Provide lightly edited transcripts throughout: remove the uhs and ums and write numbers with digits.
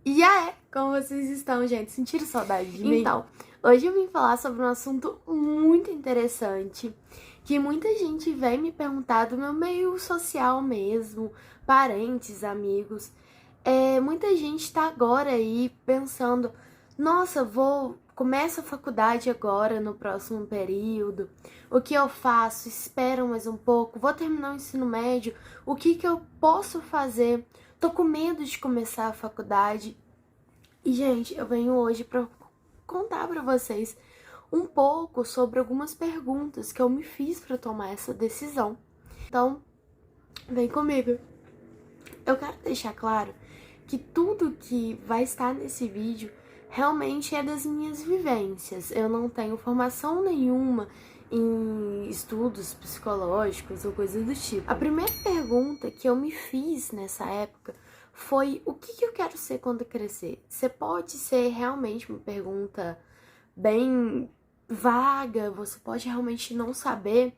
E aí, como vocês estão, gente? Sentiram saudade de mim? Então, hoje eu vim falar sobre um assunto muito interessante, que muita gente vem me perguntar do meu meio social mesmo, parentes, amigos. Muita gente tá agora aí pensando, nossa, começo a faculdade agora no próximo período, o que eu faço? Espero mais um pouco, vou terminar o ensino médio, o que eu posso fazer? Tô com medo de começar a faculdade. E, gente, eu venho hoje pra contar pra vocês um pouco sobre algumas perguntas que eu me fiz pra tomar essa decisão. Então, vem comigo. Eu quero deixar claro que tudo que vai estar nesse vídeo realmente é das minhas vivências. Eu não tenho formação nenhuma em estudos psicológicos ou coisa do tipo. A primeira pergunta que eu me fiz nessa época foi: o que eu quero ser quando crescer? Você pode ser realmente uma pergunta bem vaga, você pode realmente não saber,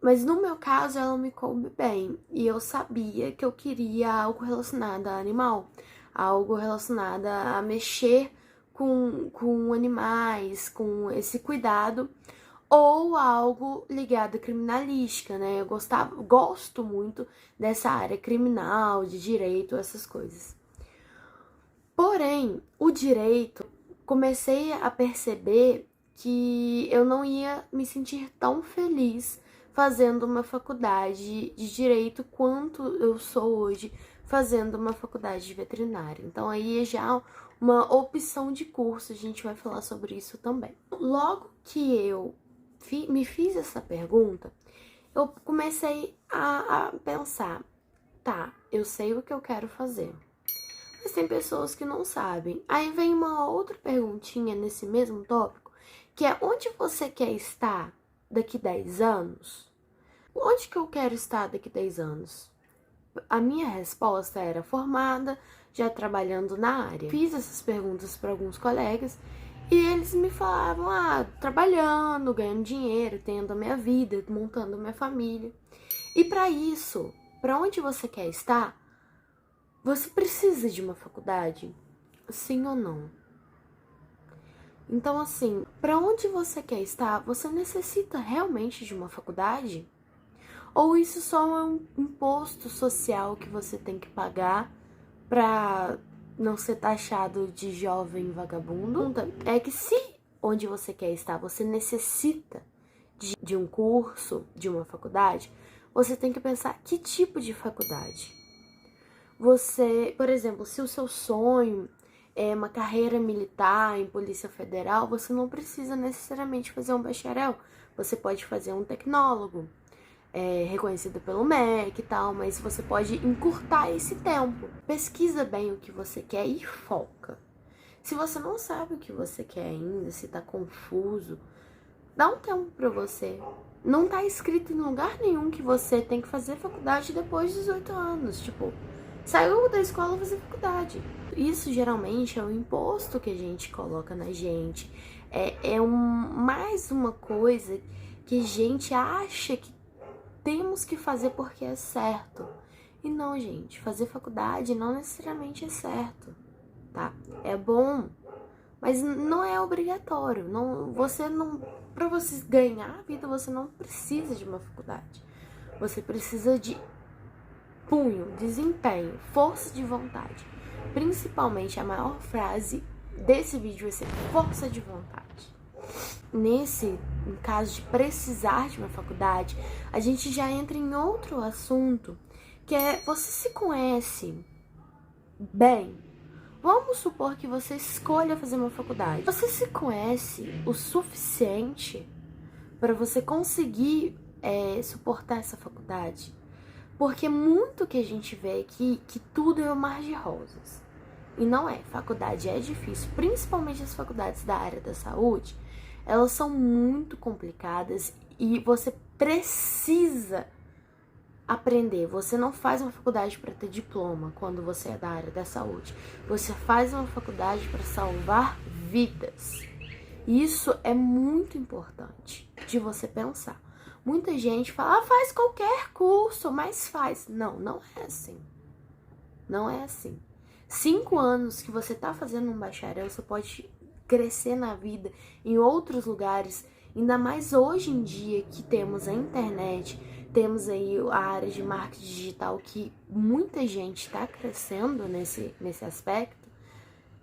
mas no meu caso ela me coube bem e eu sabia que eu queria algo relacionado a animal, algo relacionado a mexer com animais, com esse cuidado, ou algo ligado à criminalística, né? Eu gosto muito dessa área criminal, de direito, essas coisas. Porém, o direito, comecei a perceber que eu não ia me sentir tão feliz fazendo uma faculdade de direito quanto eu sou hoje fazendo uma faculdade de veterinária. Então aí é já uma opção de curso, a gente vai falar sobre isso também. Logo que eu me fiz essa pergunta, eu comecei a pensar, tá, eu sei o que eu quero fazer, mas tem pessoas que não sabem. Aí vem uma outra perguntinha nesse mesmo tópico, que é: onde você quer estar daqui 10 anos? Onde que eu quero estar daqui 10 anos? A minha resposta era formada, já trabalhando na área. Fiz essas perguntas para alguns colegas e eles me falavam: trabalhando, ganhando dinheiro, tendo a minha vida, montando a minha família. E para isso, para onde você quer estar, você precisa de uma faculdade? Sim ou não? Então, assim, para onde você quer estar, você necessita realmente de uma faculdade? Ou isso só é um imposto social que você tem que pagar para não ser taxado de jovem vagabundo? É que se onde você quer estar você necessita de um curso, de uma faculdade, você tem que pensar que tipo de faculdade. Você, por exemplo, se o seu sonho é uma carreira militar em Polícia Federal, você não precisa necessariamente fazer um bacharel. Você pode fazer um tecnólogo, reconhecido pelo MEC e tal, mas você pode encurtar esse tempo. Pesquisa bem o que você quer e foca. Se você não sabe o que você quer ainda, se tá confuso, dá um tempo pra você. Não tá escrito em lugar nenhum que você tem que fazer faculdade depois dos 18 anos. Tipo, saiu da escola fazer faculdade. Isso geralmente é um imposto que a gente coloca na gente. Mais uma coisa que a gente acha que temos que fazer porque é certo. E não, gente, fazer faculdade não necessariamente é certo, tá? É bom, mas não é obrigatório. Para você ganhar a vida, você não precisa de uma faculdade. Você precisa de punho, desempenho, força de vontade. Principalmente a maior frase desse vídeo vai ser força de vontade. Em caso de precisar de uma faculdade, a gente já entra em outro assunto, que é: você se conhece bem? Vamos supor que você escolha fazer uma faculdade. Você se conhece o suficiente para você conseguir suportar essa faculdade? Porque muito que a gente vê aqui, que tudo é um mar de rosas. E não é. Faculdade é difícil, principalmente as faculdades da área da saúde. Elas são muito complicadas e você precisa aprender. Você não faz uma faculdade para ter diploma quando você é da área da saúde. Você faz uma faculdade para salvar vidas. Isso é muito importante de você pensar. Muita gente fala: faz qualquer curso, mas faz. Não, não é assim. Não é assim. 5 anos que você tá fazendo um bacharel, você pode crescer na vida em outros lugares, ainda mais hoje em dia que temos a internet, temos aí a área de marketing digital que muita gente está crescendo nesse aspecto,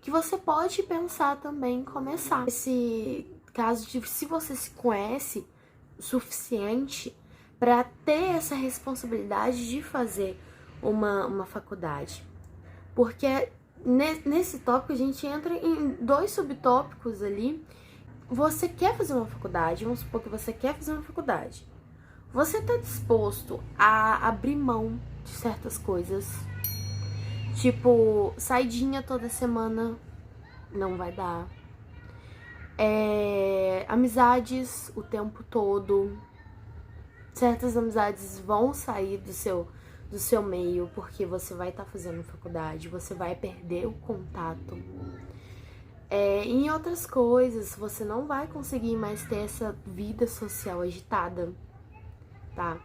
que você pode pensar também em começar. Esse caso de se você se conhece o suficiente para ter essa responsabilidade de fazer uma faculdade. Porque nesse tópico a gente entra em 2 subtópicos ali. Você quer fazer uma faculdade, vamos supor que você quer fazer uma faculdade. Você tá disposto a abrir mão de certas coisas? Tipo, saidinha toda semana não vai dar. Amizades o tempo todo. Certas amizades vão sair do seu meio porque você vai estar fazendo faculdade, você vai perder o contato. Em outras coisas, você não vai conseguir mais ter essa vida social agitada, tá?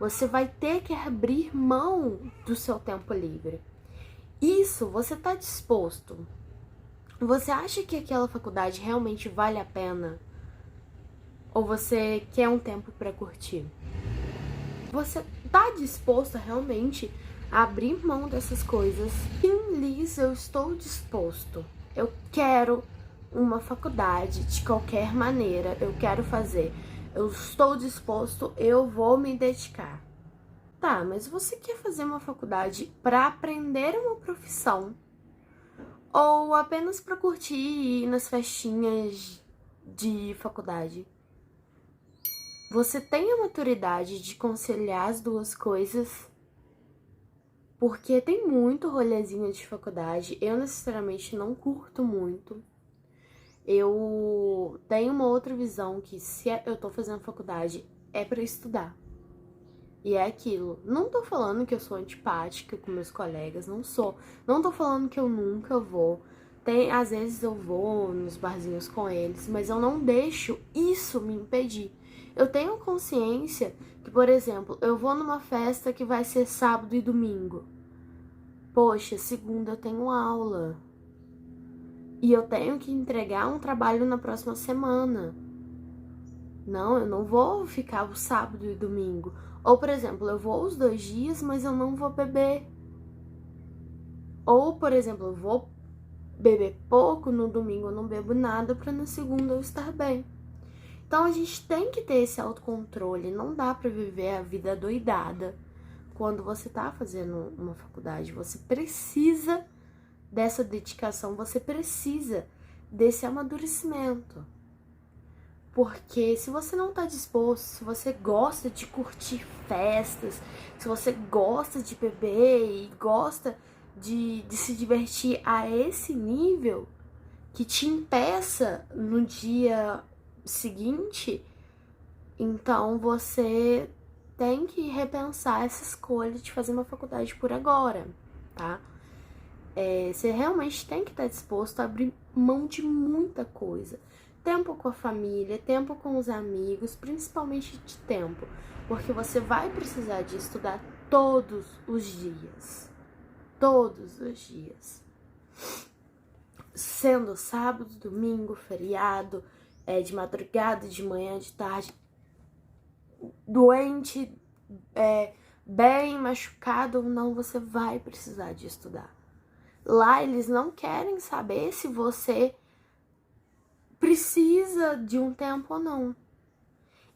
Você vai ter que abrir mão do seu tempo livre. Isso, você tá disposto? Você acha que aquela faculdade realmente vale a pena? Ou você quer um tempo pra curtir? Você tá disposto a realmente abrir mão dessas coisas? Sim, Liz, eu estou disposto. Eu quero uma faculdade de qualquer maneira, eu quero fazer. Eu estou disposto, eu vou me dedicar. Tá, mas você quer fazer uma faculdade para aprender uma profissão? Ou apenas para curtir e ir nas festinhas de faculdade? Você tem a maturidade de conciliar as duas coisas? Porque tem muito rolezinho de faculdade. Eu, necessariamente, não curto muito. Eu tenho uma outra visão que se eu tô fazendo faculdade é pra estudar. E é aquilo. Não tô falando que eu sou antipática com meus colegas, não sou. Não tô falando que eu nunca vou. Às vezes eu vou nos barzinhos com eles, mas eu não deixo isso me impedir. Eu tenho consciência que, por exemplo, eu vou numa festa que vai ser sábado e domingo. Poxa, segunda eu tenho aula. E eu tenho que entregar um trabalho na próxima semana. Não, eu não vou ficar o sábado e domingo. Ou, por exemplo, eu vou os 2 dias, mas eu não vou beber. Ou, por exemplo, eu vou beber pouco, no domingo eu não bebo nada, pra na segunda eu estar bem. Então a gente tem que ter esse autocontrole. Não dá pra viver a vida doidada quando você tá fazendo uma faculdade. Você precisa dessa dedicação, você precisa desse amadurecimento. Porque se você não tá disposto, se você gosta de curtir festas, se você gosta de beber e gosta de se divertir a esse nível que te impeça no dia seguinte, então você tem que repensar essa escolha de fazer uma faculdade por agora, tá? Você realmente tem que estar disposto a abrir mão de muita coisa. Tempo com a família, tempo com os amigos, principalmente de tempo, porque você vai precisar de estudar todos os dias. Todos os dias. Sendo sábado, domingo, feriado, de madrugada, de manhã, de tarde, doente, bem, machucado ou não, você vai precisar de estudar. Lá eles não querem saber se você precisa de um tempo ou não.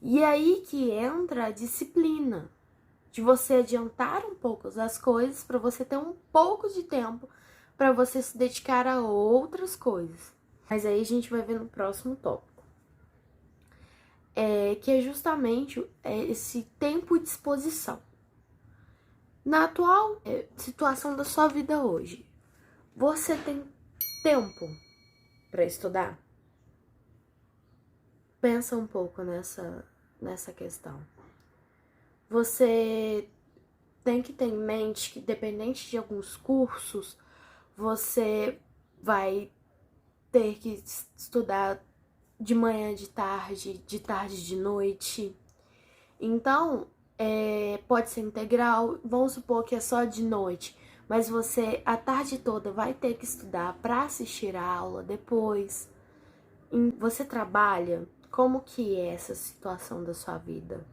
E aí que entra a disciplina, de você adiantar um pouco as coisas para você ter um pouco de tempo para você se dedicar a outras coisas. Mas aí a gente vai ver no próximo tópico. Que é justamente esse tempo e disposição. Na atual situação da sua vida hoje, você tem tempo para estudar? Pensa um pouco nessa questão. Você tem que ter em mente que, dependente de alguns cursos, você vai ter que estudar de manhã, de tarde, de noite. Então, pode ser integral, vamos supor que é só de noite. mas você a tarde toda vai ter que estudar para assistir a aula depois. Você trabalha? Como que é essa situação da sua vida?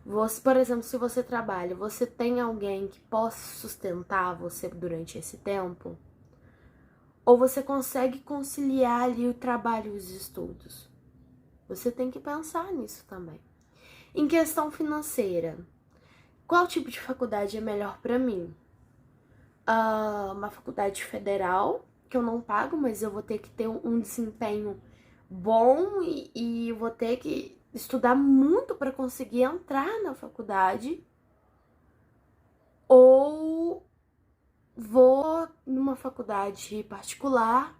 Você, por exemplo, se você trabalha, você tem alguém que possa sustentar você durante esse tempo? Ou você consegue conciliar ali o trabalho e os estudos? Você tem que pensar nisso também. Em questão financeira, qual tipo de faculdade é melhor para mim? Uma faculdade federal, que eu não pago, mas eu vou ter que ter um desempenho bom e vou ter que estudar muito para conseguir entrar na faculdade. Ou vou numa faculdade particular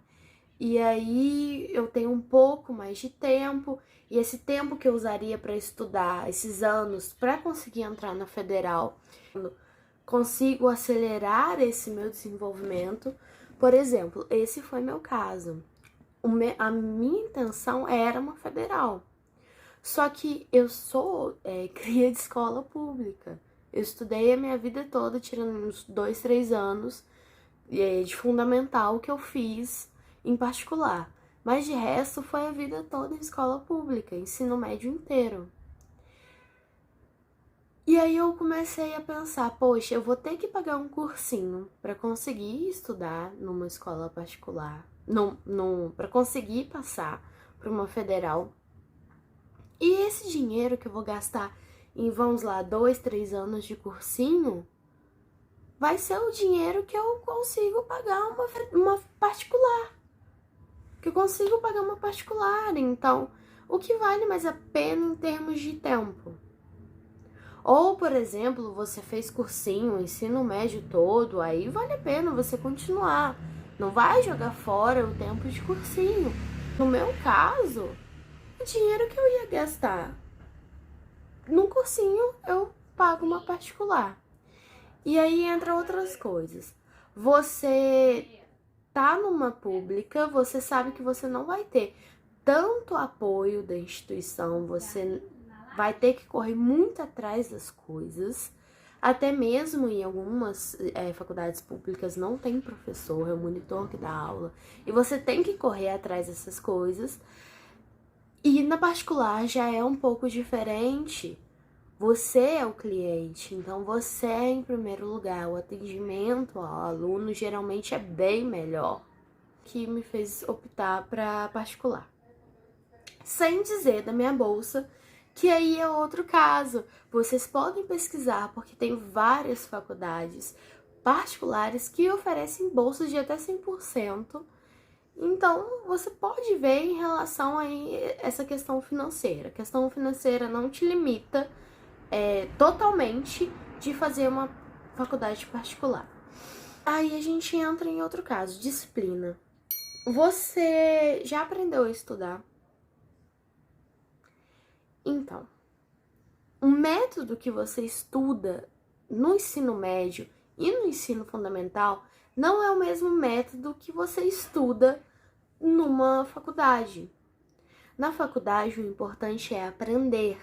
e aí eu tenho um pouco mais de tempo, e esse tempo que eu usaria para estudar, esses anos para conseguir entrar na federal, consigo acelerar esse meu desenvolvimento. Por exemplo, esse foi meu caso. A minha intenção era uma federal. Só que eu sou cria de escola pública. Eu estudei a minha vida toda, tirando uns 2, 3 anos de fundamental que eu fiz em particular. Mas de resto foi a vida toda em escola pública, ensino médio inteiro. E aí eu comecei a pensar, poxa, eu vou ter que pagar um cursinho para conseguir estudar numa escola particular, para conseguir passar para uma federal. E esse dinheiro que eu vou gastar em, vamos lá, 2, 3 anos de cursinho, vai ser o dinheiro que eu consigo pagar uma particular. Que eu consigo pagar uma particular. Então, o que vale mais a pena em termos de tempo? Ou, por exemplo, você fez cursinho, ensino médio todo, aí vale a pena você continuar. Não vai jogar fora o tempo de cursinho. No meu caso, o dinheiro que eu ia gastar num cursinho, eu pago uma particular. E aí entra outras coisas. Você tá numa pública, você sabe que você não vai ter tanto apoio da instituição, você vai ter que correr muito atrás das coisas. Até mesmo em algumas faculdades públicas não tem professor, é o monitor que dá aula. E você tem que correr atrás dessas coisas. E na particular já é um pouco diferente. Você é o cliente, então você é em primeiro lugar. O atendimento ao aluno geralmente é bem melhor, que me fez optar para particular. Sem dizer da minha bolsa, que aí é outro caso. Vocês podem pesquisar, porque tem várias faculdades particulares que oferecem bolsas de até 100%. Então, você pode ver em relação a essa questão financeira. A questão financeira não te limita totalmente de fazer uma faculdade particular. Aí a gente entra em outro caso, disciplina. Você já aprendeu a estudar? Então, o método que você estuda no ensino médio e no ensino fundamental não é o mesmo método que você estuda numa faculdade. Na faculdade, o importante é aprender,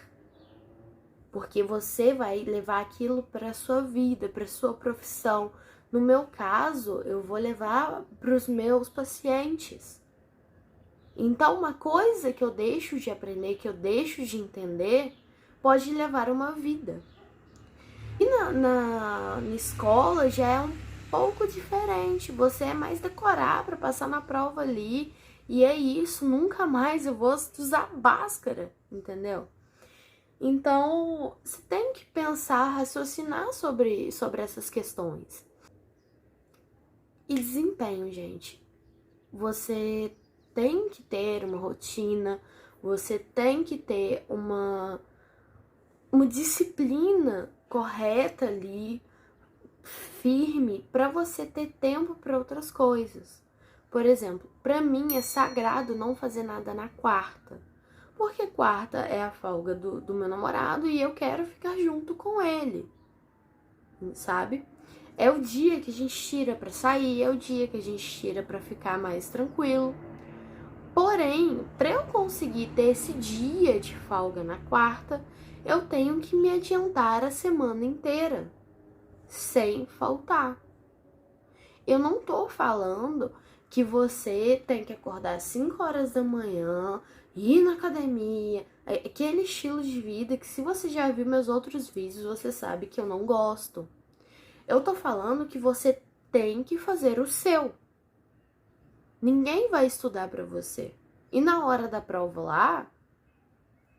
porque você vai levar aquilo para a sua vida, para a sua profissão. No meu caso, eu vou levar para os meus pacientes. Então, uma coisa que eu deixo de aprender, que eu deixo de entender, pode levar uma vida. E na escola já é um pouco diferente. Você é mais decorar para passar na prova ali. E é isso, nunca mais eu vou usar máscara, entendeu? Então, você tem que pensar, raciocinar sobre essas questões. E desempenho, gente. Você tem que ter uma rotina, você tem que ter uma disciplina correta ali, firme, para você ter tempo para outras coisas. Por exemplo, para mim é sagrado não fazer nada na quarta, porque quarta é a folga do meu namorado e eu quero ficar junto com ele, sabe? É o dia que a gente tira para sair, é o dia que a gente tira para ficar mais tranquilo. Porém, para eu conseguir ter esse dia de folga na quarta, eu tenho que me adiantar a semana inteira, sem faltar. Eu não tô falando que você tem que acordar às 5 horas da manhã, ir na academia, aquele estilo de vida que, se você já viu meus outros vídeos, você sabe que eu não gosto. Eu tô falando que você tem que fazer o seu. Ninguém vai estudar pra você. E na hora da prova lá,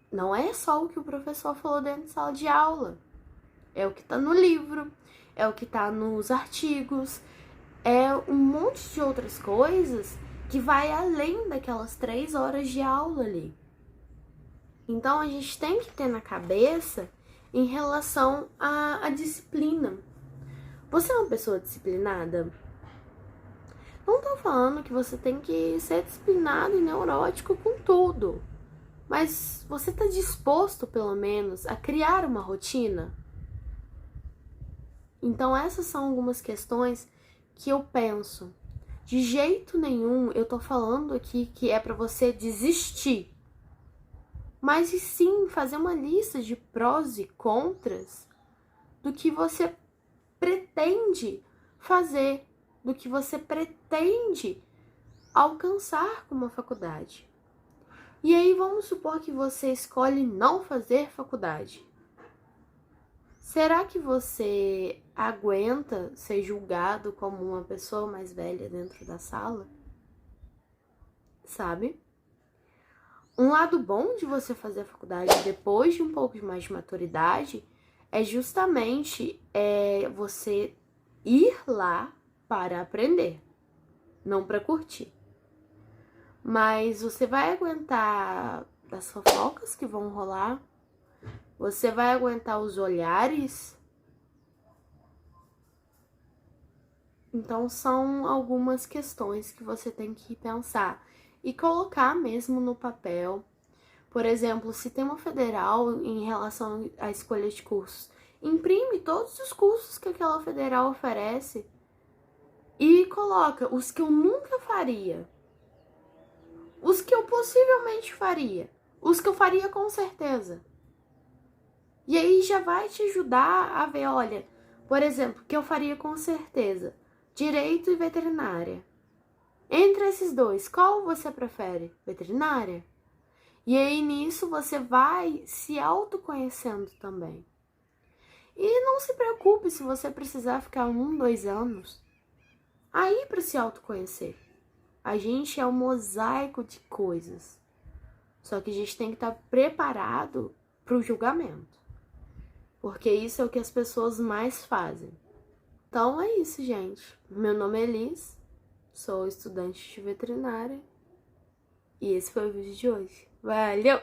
não é só o que o professor falou dentro de sala de aula. É o que tá no livro, é o que tá nos artigos, é um monte de outras coisas que vai além daquelas 3 horas de aula ali. Então a gente tem que ter na cabeça em relação à disciplina. Você é uma pessoa disciplinada? Não tô falando que você tem que ser disciplinado e neurótico com tudo. Mas você tá disposto, pelo menos, a criar uma rotina? Então essas são algumas questões que eu penso. De jeito nenhum eu tô falando aqui que é pra você desistir. Mas e sim fazer uma lista de prós e contras do que você pretende fazer, do que você pretende alcançar com uma faculdade. E aí vamos supor que você escolhe não fazer faculdade. Será que você aguenta ser julgado como uma pessoa mais velha dentro da sala? Sabe? Um lado bom de você fazer a faculdade depois de um pouco mais de maturidade é justamente você ir lá para aprender, não para curtir. Mas você vai aguentar as fofocas que vão rolar? Você vai aguentar os olhares? Então são algumas questões que você tem que pensar e colocar mesmo no papel. Por exemplo, se tem uma federal em relação à escolha de cursos, imprime todos os cursos que aquela federal oferece e coloca os que eu nunca faria, os que eu possivelmente faria, os que eu faria com certeza. E aí já vai te ajudar a ver, olha, por exemplo, que eu faria com certeza, direito e veterinária. Entre esses dois, qual você prefere? Veterinária? E aí nisso você vai se autoconhecendo também. E não se preocupe se você precisar ficar 1, 2 anos aí para se autoconhecer. A gente é um mosaico de coisas. Só que a gente tem que estar preparado para o julgamento. Porque isso é o que as pessoas mais fazem. Então é isso, gente. Meu nome é Liz, sou estudante de veterinária. E esse foi o vídeo de hoje. Valeu!